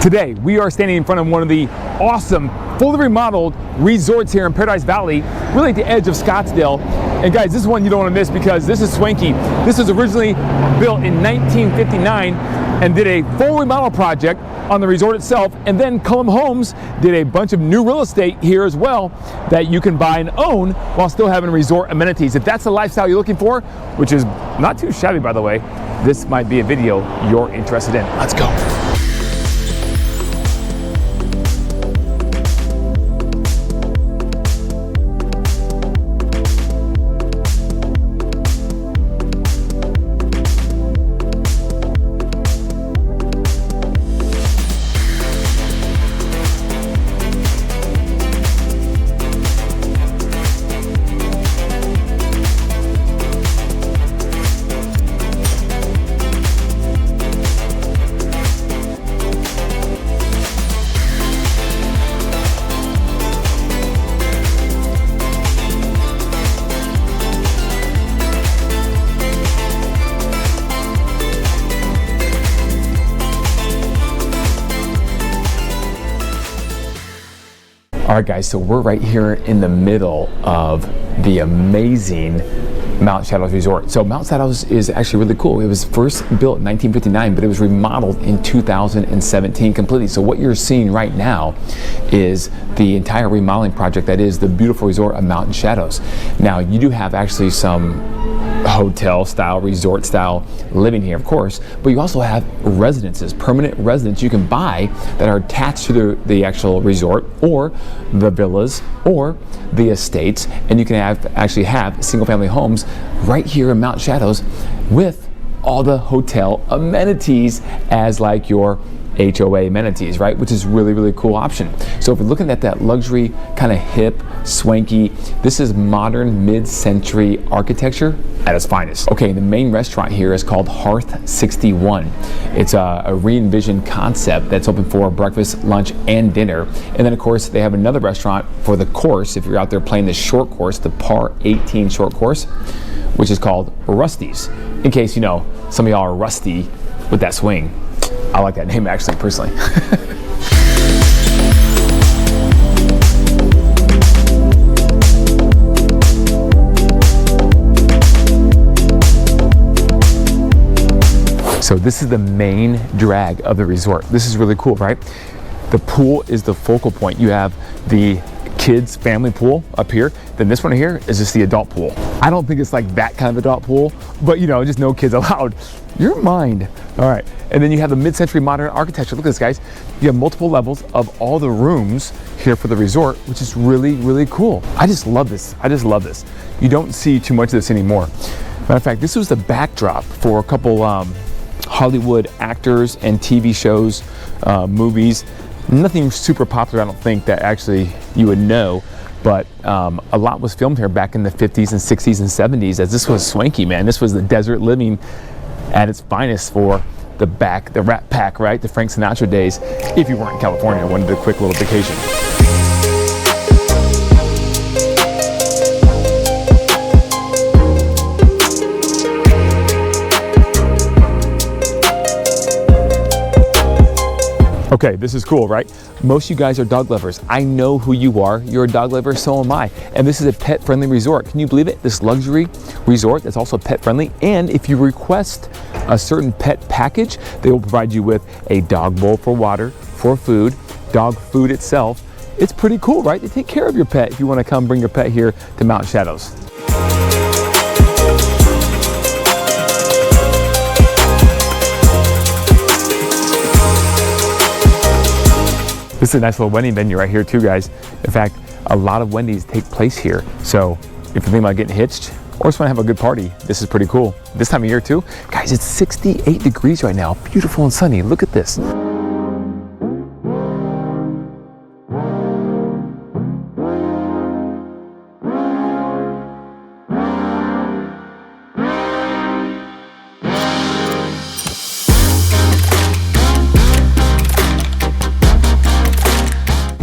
Today, we are standing in front of one of the awesome, fully remodeled resorts here in Paradise Valley, really at the edge of Scottsdale. And guys, this is one you don't want to miss because this is swanky. This was originally built in 1959 and did a full remodel project on the resort itself. And then Cullum Homes did a bunch of new real estate here as well that you can buy and own while still having resort amenities. If that's the lifestyle you're looking for, which is not too shabby by the way, this might be a video you're interested in. Let's go. All right guys, so we're right here in the middle of the amazing Mount Shadows Resort. So Mount Shadows is actually really cool. It was first built in 1959, but it was remodeled in 2017 completely. So what you're seeing right now is the entire remodeling project that is the beautiful resort of Mountain Shadows. Now you do have actually some hotel style, resort style living here, of course, but you also have residences, permanent residents you can buy that are attached to the actual resort or the villas or the estates, and you can actually have single family homes right here in Mount Shadows with all the hotel amenities as like your HOA amenities, right? Which is really, really cool option. So if we're looking at that luxury, kind of hip, swanky, this is modern mid-century architecture at its finest. Okay, the main restaurant here is called Hearth 61. It's a re-envisioned concept that's open for breakfast, lunch, and dinner. And then of course, they have another restaurant for the course, if you're out there playing the short course, the Par 18 short course, which is called Rusty's. In case you know, some of y'all are rusty with that swing. I like that name actually, personally. So this is the main drag of the resort. This is really cool, right? The pool is the focal point. You have the kids family pool up here. Then this one here is just the adult pool. I don't think it's like that kind of adult pool, but you know, just no kids allowed. Your mind. All right. And then you have the mid-century modern architecture. Look at this, guys. You have multiple levels of all the rooms here for the resort, which is really, really cool. I just love this. I just love this. You don't see too much of this anymore. Matter of fact, this was the backdrop for a couple Hollywood actors and TV shows, movies. Nothing super popular, I don't think, that actually you would know, but a lot was filmed here back in the 50s and 60s and 70s, as this was swanky, man. This was the desert living at its finest for the Rat Pack, right? The Frank Sinatra days, if you weren't in California, wanted a quick little vacation. Okay, this is cool, right? Most of you guys are dog lovers. I know who you are. You're a dog lover, so am I. And this is a pet-friendly resort. Can you believe it? This luxury resort that's also pet-friendly. And if you request a certain pet package, they will provide you with a dog bowl for water, for food, dog food itself. It's pretty cool, right? They take care of your pet if you want to come bring your pet here to Mount Shadows. This is a nice little wedding venue right here too, guys. In fact, a lot of Wendy's take place here. So if you're thinking about getting hitched or just want to have a good party, this is pretty cool. This time of year too. Guys, it's 68 degrees right now. Beautiful and sunny. Look at this.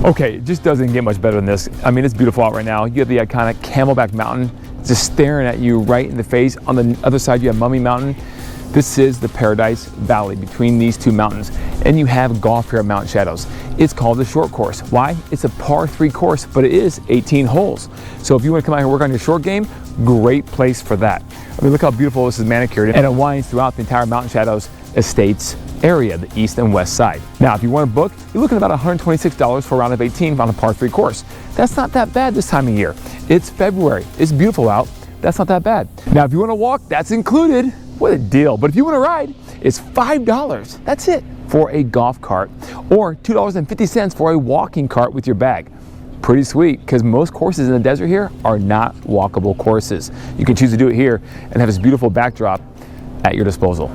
Okay, it just doesn't get much better than this. I mean, it's beautiful out right now. You have the iconic Camelback Mountain just staring at you right in the face. On the other side, you have Mummy Mountain. This is the Paradise Valley between these two mountains, and you have golf here at Mountain Shadows. It's called the short course. Why? It's a par 3 course, but it is 18 holes. So if you want to come out here and work on your short game, great place for that. I mean, look how beautiful this is manicured, and it winds throughout the entire Mountain Shadows Estates area, the east and west side. Now, if you want to book, you're looking at about $126 for a round of 18 on a par 3 course. That's not that bad this time of year. It's February. It's beautiful out. That's not that bad. Now, if you want to walk, that's included. What a deal. But if you want to ride, it's $5. That's it for a golf cart, or $2.50 for a walking cart with your bag. Pretty sweet, because most courses in the desert here are not walkable courses. You can choose to do it here and have this beautiful backdrop at your disposal.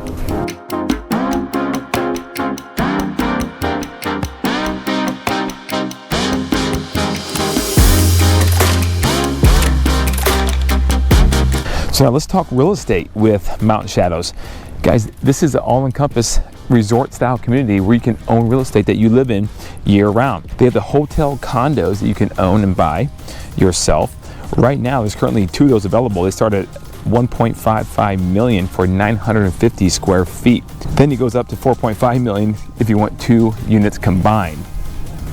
So now let's talk real estate with Mountain Shadows. Guys, this is an all-encompass resort-style community where you can own real estate that you live in year-round. They have the hotel condos that you can own and buy yourself. Right now, there's currently 2 of those available. They start at $1.55 million for 950 square feet. Then it goes up to $4.5 million if you want 2 units combined.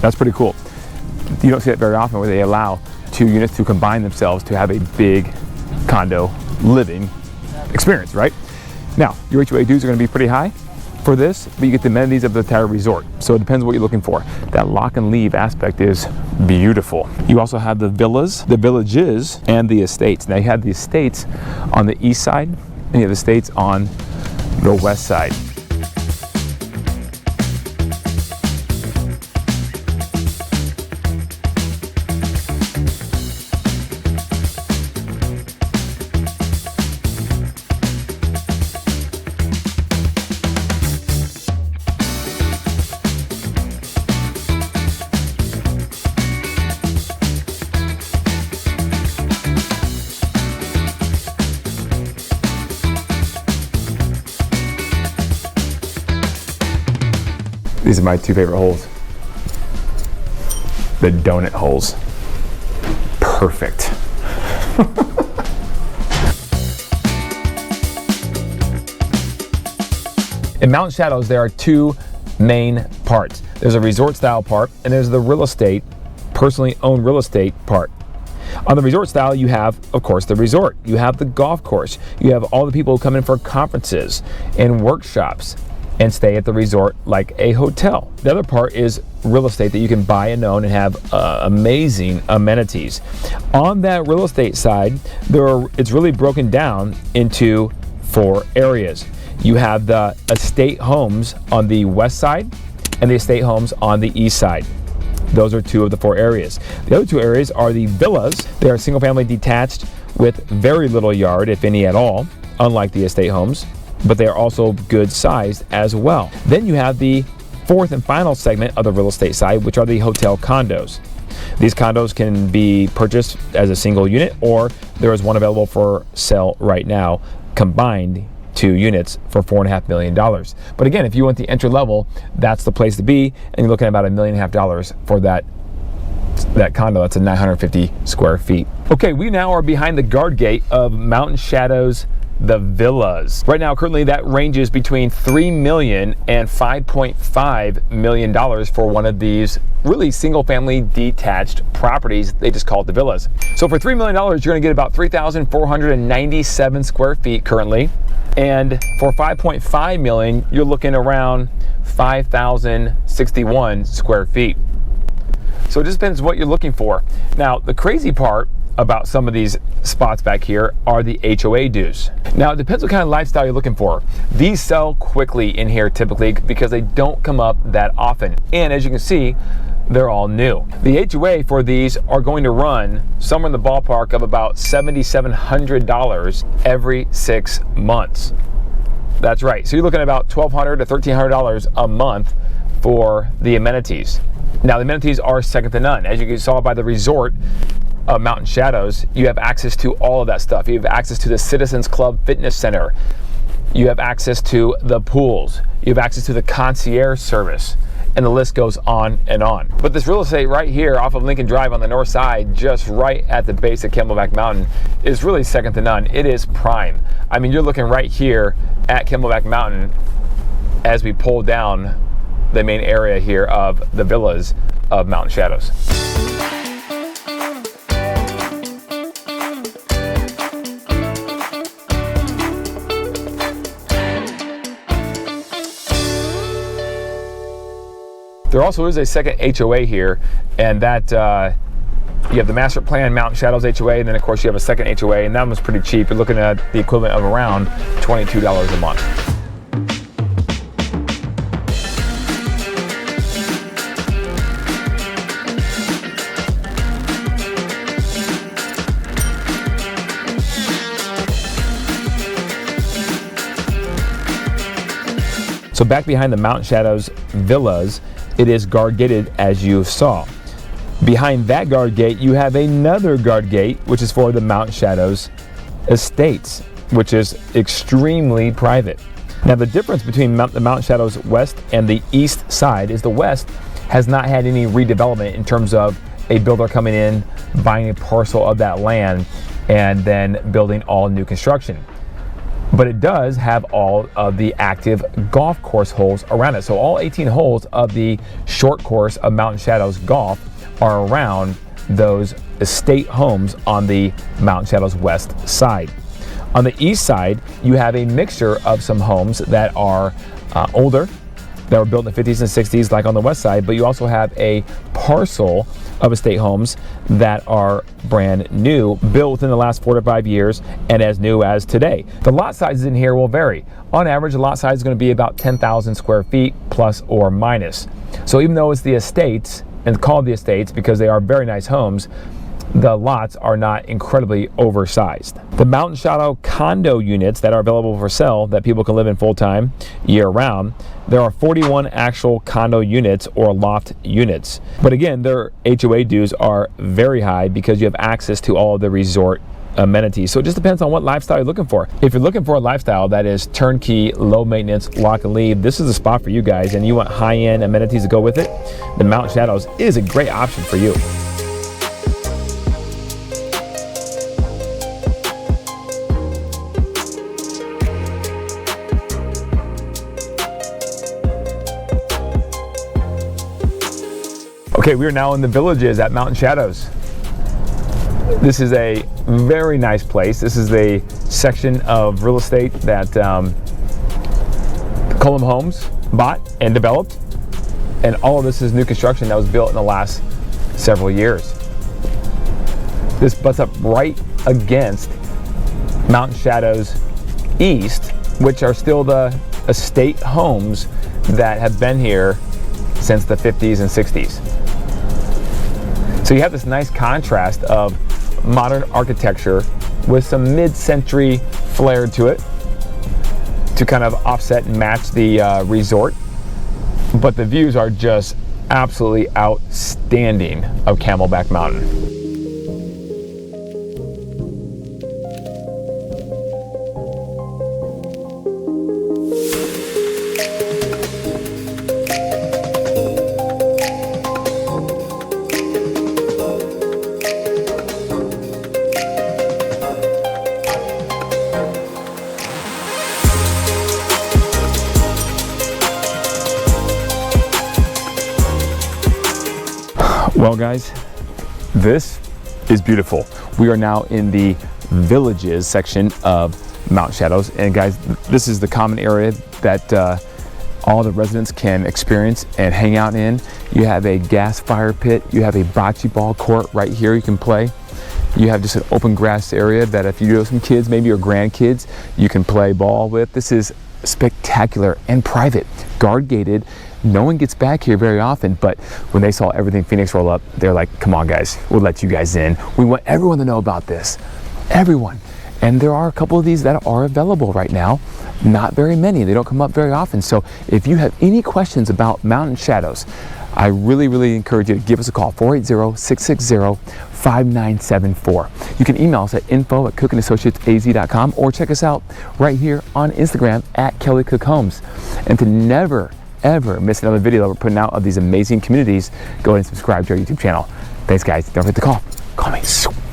That's pretty cool. You don't see that very often where they allow 2 units to combine themselves to have a big condo living experience, right? Now, your HOA dues are going to be pretty high for this, but you get the amenities of the entire resort. So it depends what you're looking for. That lock and leave aspect is beautiful. You also have the villas, the villages, and the estates. Now you have the estates on the east side, and you have the estates on the west side. These are my 2 favorite holes. The donut holes. Perfect. In Mountain Shadows, there are 2 main parts. There's a resort style part, and there's the real estate, personally owned real estate part. On the resort style, you have, of course, the resort. You have the golf course. You have all the people who come in for conferences and workshops and stay at the resort like a hotel. The other part is real estate that you can buy and own and have amazing amenities. On that real estate side, it's really broken down into 4 areas. You have the estate homes on the west side and the estate homes on the east side. Those are 2 of the 4 areas. The other 2 areas are the villas. They are single family detached with very little yard, if any at all, unlike the estate homes, but they are also good sized as well. Then you have the 4th and final segment of the real estate side, which are the hotel condos. These condos can be purchased as a single unit, or there is one available for sale right now, combined 2 units for $4.5 million. But again, if you want the entry level, that's the place to be, and you're looking at about $1.5 million for that condo. That's a 950 square feet. Okay, we now are behind the guard gate of Mountain Shadows, the villas. Right now, currently that ranges between $3 million and $5.5 million for one of these really single family detached properties. They just call it the villas. So for $3 million, you're gonna get about 3,497 square feet currently. And for $5.5 million, you're looking around 5,061 square feet. So it just depends what you're looking for. Now, the crazy part about some of these spots back here are the HOA dues. Now, it depends what kind of lifestyle you're looking for. These sell quickly in here typically because they don't come up that often. And as you can see, they're all new. The HOA for these are going to run somewhere in the ballpark of about $7,700 every 6 months. That's right. So you're looking at about $1,200 to $1,300 a month for the amenities. Now, the amenities are second to none. As you saw by the resort, Mountain Shadows, you have access to all of that stuff. You have access to the Citizens Club Fitness Center. You have access to the pools. You have access to the concierge service. and the list goes on and on. But this real estate right here off of Lincoln Drive on the north side, just right at the base of Camelback Mountain, is really second to none. It is prime. I mean, you're looking right here at Camelback Mountain as we pull down the main area here of the villas of Mountain Shadows. There also is a second HOA here, and that you have the master plan Mountain Shadows HOA, and then of course you have a second HOA, and that one's pretty cheap. You're looking at the equivalent of around $22 a month. So back behind the Mountain Shadows villas, it is guard gated as you saw. Behind that guard gate, you have another guard gate, which is for the Mountain Shadows estates, which is extremely private. Now the difference between the Mountain Shadows west and the east side is the west has not had any redevelopment in terms of a builder coming in, buying a parcel of that land, and then building all new construction. But it does have all of the active golf course holes around it. So all 18 holes of the short course of Mountain Shadows Golf are around those estate homes on the Mountain Shadows west side. On the east side, you have a mixture of some homes that are older, that were built in the 50s and 60s, like on the west side, but you also have a parcel of estate homes that are brand new, built within the last 4 to 5 years and as new as today. The lot sizes in here will vary. On average, the lot size is going to be about 10,000 square feet plus or minus. So even though it's the estates, and it's called the estates because they are very nice homes, the lots are not incredibly oversized. The Mountain Shadow condo units that are available for sale that people can live in full-time, year-round, there are 41 actual condo units or loft units. But again, their HOA dues are very high because you have access to all of the resort amenities. So it just depends on what lifestyle you're looking for. If you're looking for a lifestyle that is turnkey, low maintenance, lock and leave, this is the spot for you guys, and you want high-end amenities to go with it, the Mountain Shadows is a great option for you. Okay, we are now in the Villages at Mountain Shadows. This is a very nice place. This is a section of real estate that Cullum Homes bought and developed, and all of this is new construction that was built in the last several years. This butts up right against Mountain Shadows East, which are still the estate homes that have been here since the 50s and 60s. So you have this nice contrast of modern architecture with some mid-century flair to it to kind of offset and match the resort. But the views are just absolutely outstanding of Camelback Mountain. Well guys, this is beautiful. We are now in the Villages section of Mountain Shadows, and guys, this is the common area that all the residents can experience and hang out in. You have a gas fire pit, you have a bocce ball court right here you can play. You have just an open grass area that if you have some kids, maybe your grandkids, you can play ball with. This is spectacular and private, guard gated. No one gets back here very often, but when they saw everything Phoenix roll up, they're like, come on guys, we'll let you guys in. We want everyone to know about this. Everyone. And there are a couple of these that are available right now. Not very many. They don't come up very often. So if you have any questions about Mountain Shadows, I really encourage you to give us a call, 480-660-5974. You can email us at info@cookandassociatesaz.com or check us out right here on Instagram at Kelly Cook Homes. And to never ever miss another video that we're putting out of these amazing communities, go ahead and subscribe to our YouTube channel. Thanks, guys. Don't forget to call me.